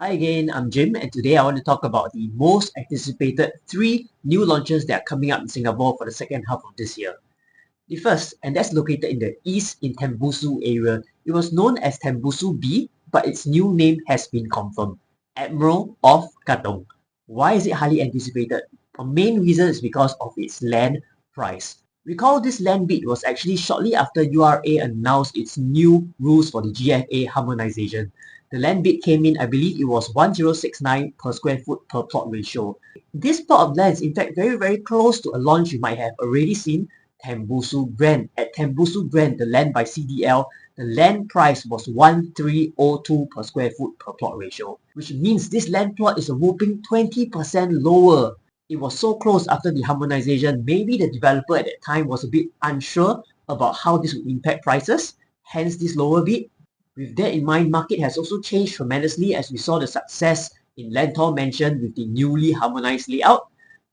Hi again, I'm Jim, and today I want to talk about the most anticipated three new launches that are coming up in Singapore for the second half of this year. The first, and that's located in the east in Tembusu area. It was known as Tembusu B, but its new name has been confirmed. Admiral of Katong. Why is it highly anticipated? The main reason is because of its land price. Recall this land bid was actually shortly after URA announced its new rules for the GFA harmonization. The land bid came in, I believe it was 1069 per square foot per plot ratio. This plot of land is in fact very close to a launch you might have already seen, Tembusu Grand. At Tembusu Grand, the land by CDL, the land price was 1302 per square foot per plot ratio, which means this land plot is a whopping 20% lower. It was so close after the harmonization, maybe the developer at that time was a bit unsure about how this would impact prices, hence this lower bid. With that in mind, market has also changed tremendously as we saw the success in Lentor Mansion with the newly harmonized layout.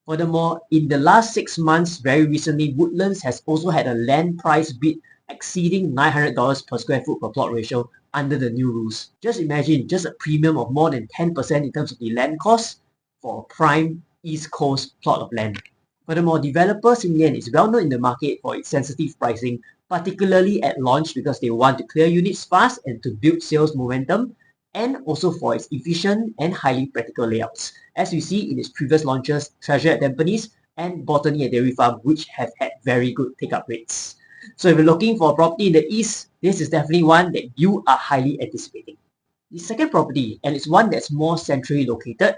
Furthermore, in the last 6 months, very recently, Woodlands has also had a land price bid exceeding $900 per square foot per plot ratio under the new rules. Just imagine, just a premium of more than 10% in terms of the land cost for a prime East Coast plot of land. Furthermore, developer Simlian is well known in the market for its sensitive pricing, particularly at launch because they want to clear units fast and to build sales momentum, and also for its efficient and highly practical layouts, as we see in its previous launches, Treasure at Tampines and Botany at Dairy Farm, which have had very good take-up rates. So if you're looking for a property in the east, this is definitely one that you are highly anticipating. The second property, and it's one that's more centrally located,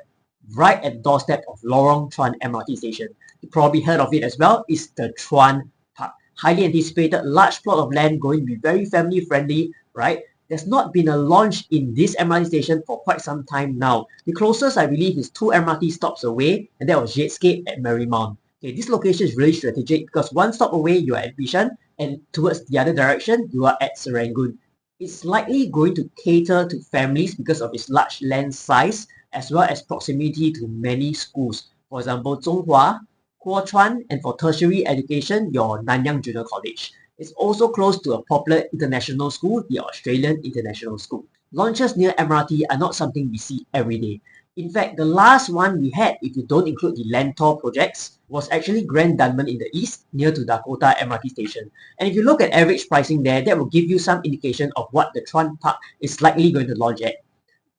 right at the doorstep of Lorong Tron MRT station. You probably heard of it as well, is the Tron Par. Highly anticipated large plot of land going to be very family friendly, right? There's not been a launch in this MRT station for quite some time now. The closest I believe is 2 MRT stops away, and that was Jadescape at Marymount. Okay, this location is really strategic because one stop away you are at Bishan, and towards the other direction you are at Serangoon. It's likely going to cater to families because of its large land size as well as proximity to many schools. For example, Zhonghua, Kuochuan, and for tertiary education, your Nanyang Junior College. It's also close to a popular international school, the Australian International School. Launches near MRT are not something we see every day. In fact, the last one we had, if you don't include the Lentor projects, was actually Grand Dunman in the east, near to Dakota MRT station. And if you look at average pricing there, that will give you some indication of what the Tron Park is likely going to launch at.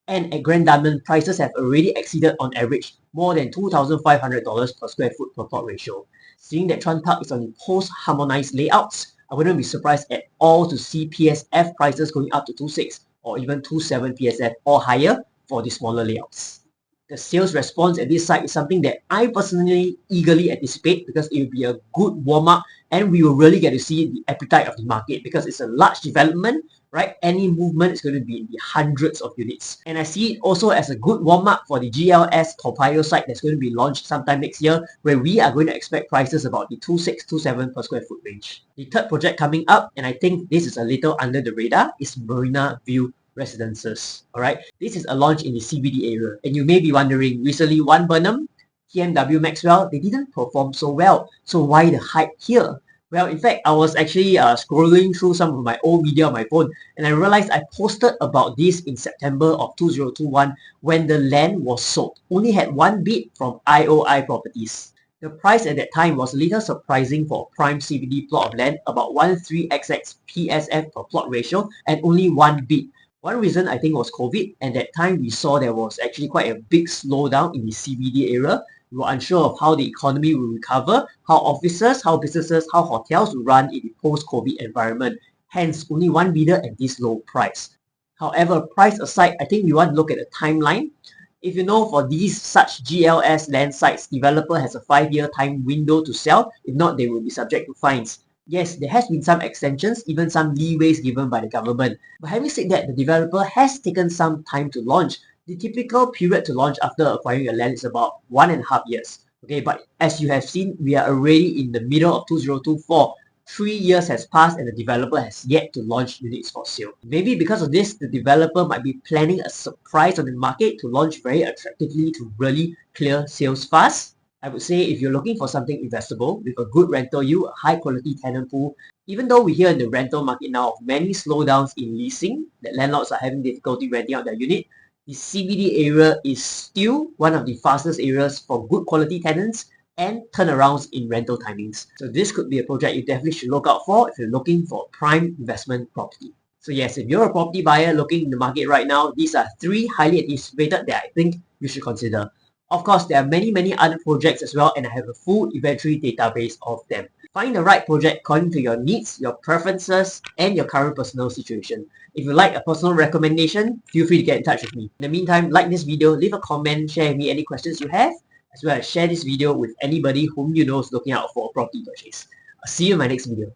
And at Grand Diamond, prices have already exceeded on average more than $2,500 per square foot per plot ratio. Seeing that Tron Park is on the post-harmonized layouts, I wouldn't be surprised at all to see PSF prices going up to 2.6 or even 2.7 PSF or higher for the smaller layouts. The sales response at this site is something that I personally eagerly anticipate because it will be a good warm-up and we will really get to see the appetite of the market because it's a large development, right? Any movement is going to be in the hundreds of units. And I see it also as a good warm-up for the GLS Toa Payoh site that's going to be launched sometime next year, where we are going to expect prices about the 2.6, 2.7 per square foot range. The third project coming up, and I think this is a little under the radar, is Marina View Residences. Alright, this is a launch in the CBD area, and you may be wondering, recently One Burnham, TMW Maxwell, they didn't perform so well, so why the hype here? Well, in fact, I was actually scrolling through some of my old media on my phone, and I realized I posted about this in September of 2021 when the land was sold. Only had one bid from IOI Properties. The price at that time was a little surprising for a prime CBD plot of land, about 13XX PSF per plot ratio, and only one bid. One reason I think was COVID, and that time we saw there was actually quite a big slowdown in the CBD area. We were unsure of how the economy will recover, how offices, how businesses, how hotels will run in the post-COVID environment. Hence, only one bidder at this low price. However, price aside, I think we want to look at the timeline. If you know, for these such GLS land sites, developer has a 5-year time window to sell. If not, they will be subject to fines. Yes, there has been some extensions, even some leeways given by the government. But having said that, the developer has taken some time to launch. The typical period to launch after acquiring a land is about 1.5 years. Okay, but as you have seen, we are already in the middle of 2024. 3 years has passed and the developer has yet to launch units for sale. Maybe because of this, the developer might be planning a surprise on the market to launch very attractively to really clear sales fast. I would say if you're looking for something investable with a good rental yield, a high quality tenant pool, even though we hear in the rental market now of many slowdowns in leasing, that landlords are having difficulty renting out their unit, The CBD area is still one of the fastest areas for good quality tenants and turnarounds in rental timings. So this could be a project you definitely should look out for if you're looking for prime investment property. So yes, if you're a property buyer looking in the market right now, these are 3 highly anticipated that I think you should consider. Of course, there are many other projects as well, and I have a full inventory database of them. Find the right project according to your needs, your preferences, and your current personal situation. If you like a personal recommendation, feel free to get in touch with me. In the meantime, like this video, leave a comment, share with me any questions you have, as well as share this video with anybody whom you know is looking out for a property purchase. I'll see you in my next video.